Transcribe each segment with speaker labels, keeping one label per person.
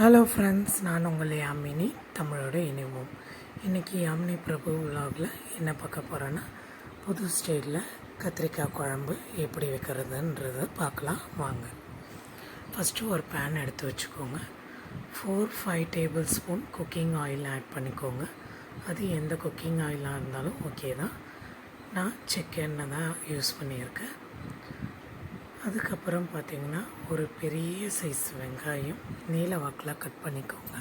Speaker 1: Hello friends, நான் உங்கள் யாமினி, தமிழோட இணைவோம். இன்றைக்கி யாமினி பிரபு விலாகில் என்ன பார்க்க போகிறேன்னா, புது ஸ்டைலில் கத்திரிக்காய் குழம்பு எப்படி வைக்கிறதுன்றதை பார்க்கலாம் வாங்க. ஃபஸ்ட்டு ஒரு பேன் எடுத்து வச்சுக்கோங்க. 4-5 tablespoon cooking oil add பண்ணிக்கோங்க. அது எந்த குக்கிங் ஆயிலாக இருந்தாலும் ஓகே தான். நான் சிக்கனை தான் யூஸ் பண்ணியிருக்கேன். அதுக்கப்புறம் பார்த்திங்கன்னா ஒரு பெரிய சைஸ் வெங்காயம் நீல வாக்கில் கட் பண்ணிக்கோங்க.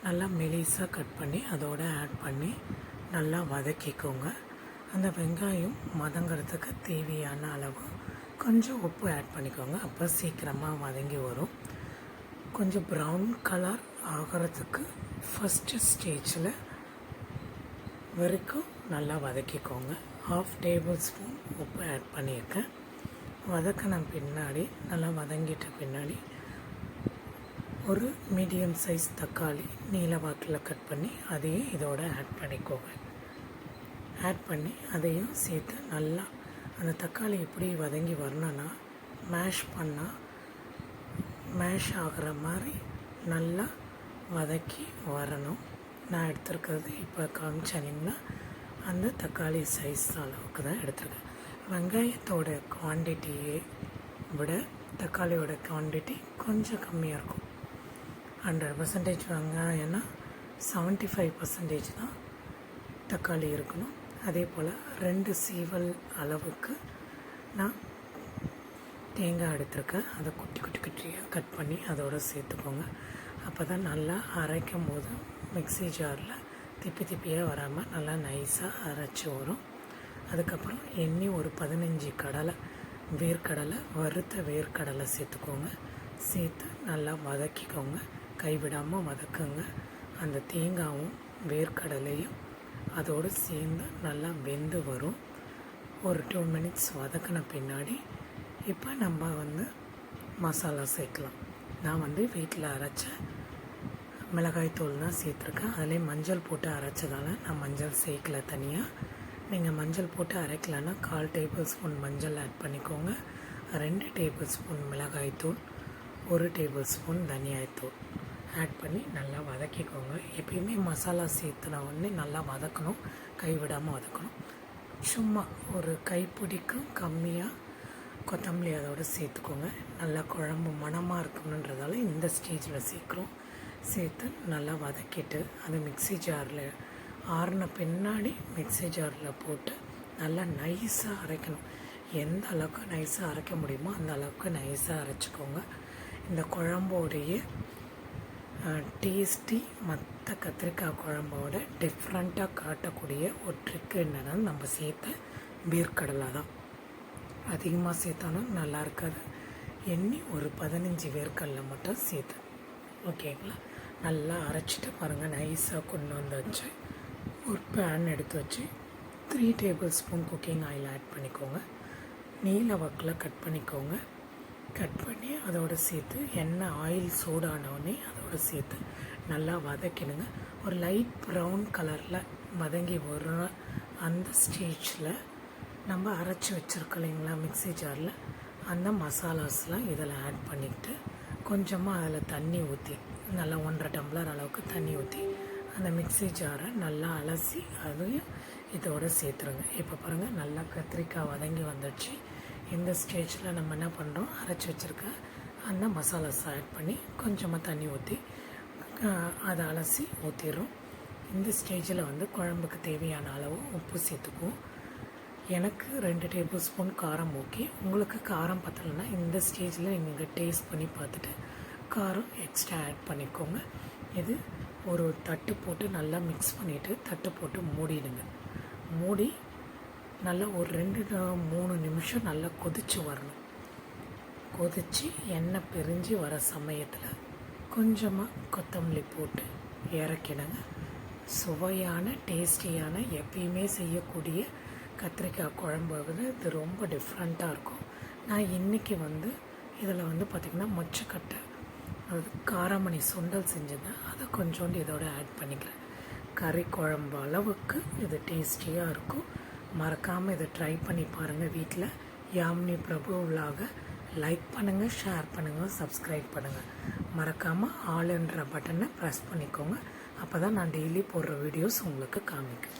Speaker 1: நல்லா மெலிசாக கட் பண்ணி அதோடு ஆட் பண்ணி நல்லா வதக்கிக்கோங்க. அந்த வெங்காயம் வதங்கிறதுக்கு தேவையான அளவு கொஞ்சம் உப்பு ஆட் பண்ணிக்கோங்க. அப்போ சீக்கிரமாக வதங்கி வரும். கொஞ்சம் ப்ரௌன் கலர் ஆகிறதுக்கு ஃபஸ்ட்டு ஸ்டேஜில் வரைக்கும் நல்லா வதக்கிக்கோங்க. 1/2 டேபிள் ஸ்பூன் உப்பு ஆட் பண்ணியிருக்கேன். வதக்கின பின்னாடி நல்லா வதங்கிட்ட பின்னாடி ஒரு மீடியம் சைஸ் தக்காளி நீல வாக்கில் கட் பண்ணி அதையும் இதோட ஆட் பண்ணிக்கோங்க. ஆட் பண்ணி அதையும் சேர்த்து நல்லா அந்த தக்காளி எப்படி வதங்கி வரணும்னா மேஷ் ஆகிற மாதிரி நல்லா வதக்கி வரணும். நான் எடுத்துருக்கிறது இப்போ காமிச்சனிங்கன்னா அந்த தக்காளி சைஸ் அளவுக்கு தான் எடுத்துருக்கேன். வெங்காயத்தோட குவான்டிட்டியை விட தக்காளியோட குவான்டிட்டி கொஞ்சம் கம்மியாக இருக்கும். 100% வெங்காயம்னா 75% தான் தக்காளி இருக்கணும். அதே போல் 2 சீவல் அளவுக்கு நான் தேங்காய் எடுத்துருக்கேன். அதை குட்டி குட்டியாக கட் பண்ணி அதோடு சேர்த்துக்கோங்க. அப்போ தான் நல்லா அரைக்கும் போது மிக்ஸி ஜாரில் திப்பியாக வராமல் நல்லா நைஸாக அரைச்சி வரும். அதுக்கப்புறம் எண்ணெய் ஒரு 15 வேர்க்கடலை வறுத்த வேர்க்கடலை சேர்த்துக்கோங்க. சேர்த்து நல்லா வதக்கிக்கோங்க. கைவிடாமல் வதக்குங்க. அந்த தேங்காயும் வேர்க்கடலையும் அதோடு சேர்ந்து நல்லா வெந்து வரும். ஒரு 2 மினிட்ஸ் வதக்கின பின்னாடி இப்போ நம்ம மசாலா சேர்க்கலாம். நான் வீட்டில் அரைச்ச மிளகாய்த்தூள் தான் சேர்த்துருக்கேன். அதிலே மஞ்சள் போட்டு அரைச்சதால் நான் மஞ்சள் சேர்க்கல தனியாக. நீங்கள் மஞ்சள் போட்டு அரைக்கலன்னா 1/4 டேபிள் ஸ்பூன் மஞ்சள் ஆட் பண்ணிக்கோங்க. 2 டேபிள் ஸ்பூன் மிளகாய்த்தூள், 1 டேபிள் ஸ்பூன் தனியாய்த்தூள் ஆட் பண்ணி நல்லா வதக்கிக்கோங்க. எப்பயுமே மசாலா சேர்த்துன உடனே நல்லா வதக்கணும், கைவிடாமல் வதக்கணும். சும்மா ஒரு கைப்பிடிக்கும் கம்மியாக கொத்தமல்லி அதோடு சேர்த்துக்கோங்க. நல்லா குழம்பு மணமாக இருக்கணுன்றதால இந்த ஸ்டேஜில் சேர்த்து நல்லா வதக்கிட்டு அது மிக்ஸி ஜாரில் ஆறின பின்னாடி மிக்ஸி ஜாரில் போட்டு நல்லா நைஸாக அரைக்கணும். எந்த அளவுக்கு நைஸாக அரைக்க முடியுமோ அந்த அளவுக்கு நைஸாக அரைச்சிக்கோங்க. இந்த குழம்போடைய டேஸ்டி மற்ற கத்திரிக்காய் குழம்போட டிஃப்ரெண்ட்டாக காட்டக்கூடிய ஒரு ட்ரிக்கு என்னென்னா, நம்ம சேர்த்த வேர்க்கடலை தான். அதிகமாக சேர்த்தாலும் நல்லா இருக்காது. எண்ணி ஒரு 15 வேர்க்கடலை மட்டும் சேர்த்து ஓகேங்களா. நல்லா அரைச்சிட்டு பாருங்கள், நைஸாக கொண்டு வந்தாச்சு. ஒரு பேன் எடுத்து வச்சு 3 tablespoon cooking oil add பண்ணிக்கோங்க. நீல வாக்கில் கட் பண்ணிக்கோங்க. கட் பண்ணி அதோடு சேர்த்து எண்ணெய் ஆயில் சூடானோடனே அதோடு சேர்த்து நல்லா வதக்கிடுங்க. ஒரு லைட் ப்ரௌன் கலரில் வதங்கி வர அந்த ஸ்டேஜில் நம்ம அரைச்சி வச்சுருக்கோம் இல்லைங்களா மிக்ஸி ஜாரில், அந்த மசாலாஸ்லாம் இதில் ஆட் பண்ணிக்கிட்டு கொஞ்சமாக அதில் தண்ணி ஊற்றி நல்லா 1.5 டம்ளர் அளவுக்கு தண்ணி ஊற்றி அந்த மிக்ஸி ஜாரை நல்லா அலசி அதையும் இதோடு சேர்த்துருங்க. இப்போ பாருங்கள், நல்லா கத்திரிக்காய் வதங்கி வந்துடுச்சு. இந்த ஸ்டேஜில் நம்ம என்ன பண்ணுறோம், அரைச்சி வச்சுருக்க அந்த மசாலாஸ் ஆட் பண்ணி கொஞ்சமாக தண்ணி ஊற்றி அதை அலசி ஊற்றிடுறோம். இந்த ஸ்டேஜில் குழம்புக்கு தேவையான அளவு உப்பு சேர்த்துக்குவோம். எனக்கு 2 டேபிள் ஸ்பூன் காரம் ஓகே. உங்களுக்கு காரம் பத்தலைன்னா இந்த ஸ்டேஜில் நீங்கள் டேஸ்ட் பண்ணி பார்த்துட்டு காரம் எக்ஸ்ட்ரா ஆட் பண்ணிக்கோங்க. இது ஒரு தட்டு போட்டு நல்லா மிக்ஸ் பண்ணிவிட்டு தட்டு போட்டு மூடிடுங்க. மூடி நல்லா ஒரு 2-3 நிமிஷம் நல்லா கொதித்து வரணும். கொதித்து எண்ணெய் பிரிஞ்சு வர சமயத்தில் கொஞ்சமாக கொத்தமல்லி போட்டு இறக்கிடுங்க. சுவையான டேஸ்டியான எப்பயுமே செய்யக்கூடிய கத்திரிக்காய் குழம்பு இது ரொம்ப டிஃப்ரெண்ட்டாக இருக்கும். நான் இன்றைக்கி இதில் பார்த்திங்கன்னா மொச்சக்கட்டை அது காராமணி சுண்டல் செஞ்சுருந்தேன். அதை கொஞ்சோண்டு இதோட ஆட் பண்ணிக்கிறேன். கறி குழம்பு அளவுக்கு இது டேஸ்டியாக இருக்கும். மறக்காமல் இதை ட்ரை பண்ணி பாருங்கள் வீட்டில். யாமினி பிரபு விலாகை லைக் பண்ணுங்கள், ஷேர் பண்ணுங்கள், சப்ஸ்கிரைப் பண்ணுங்கள். மறக்காமல் ஆளுன்ற பட்டனை ப்ரெஸ் பண்ணிக்கோங்க. அப்போ தான் நான் டெய்லி போடுற வீடியோஸ் உங்களுக்கு காமிக்கும்.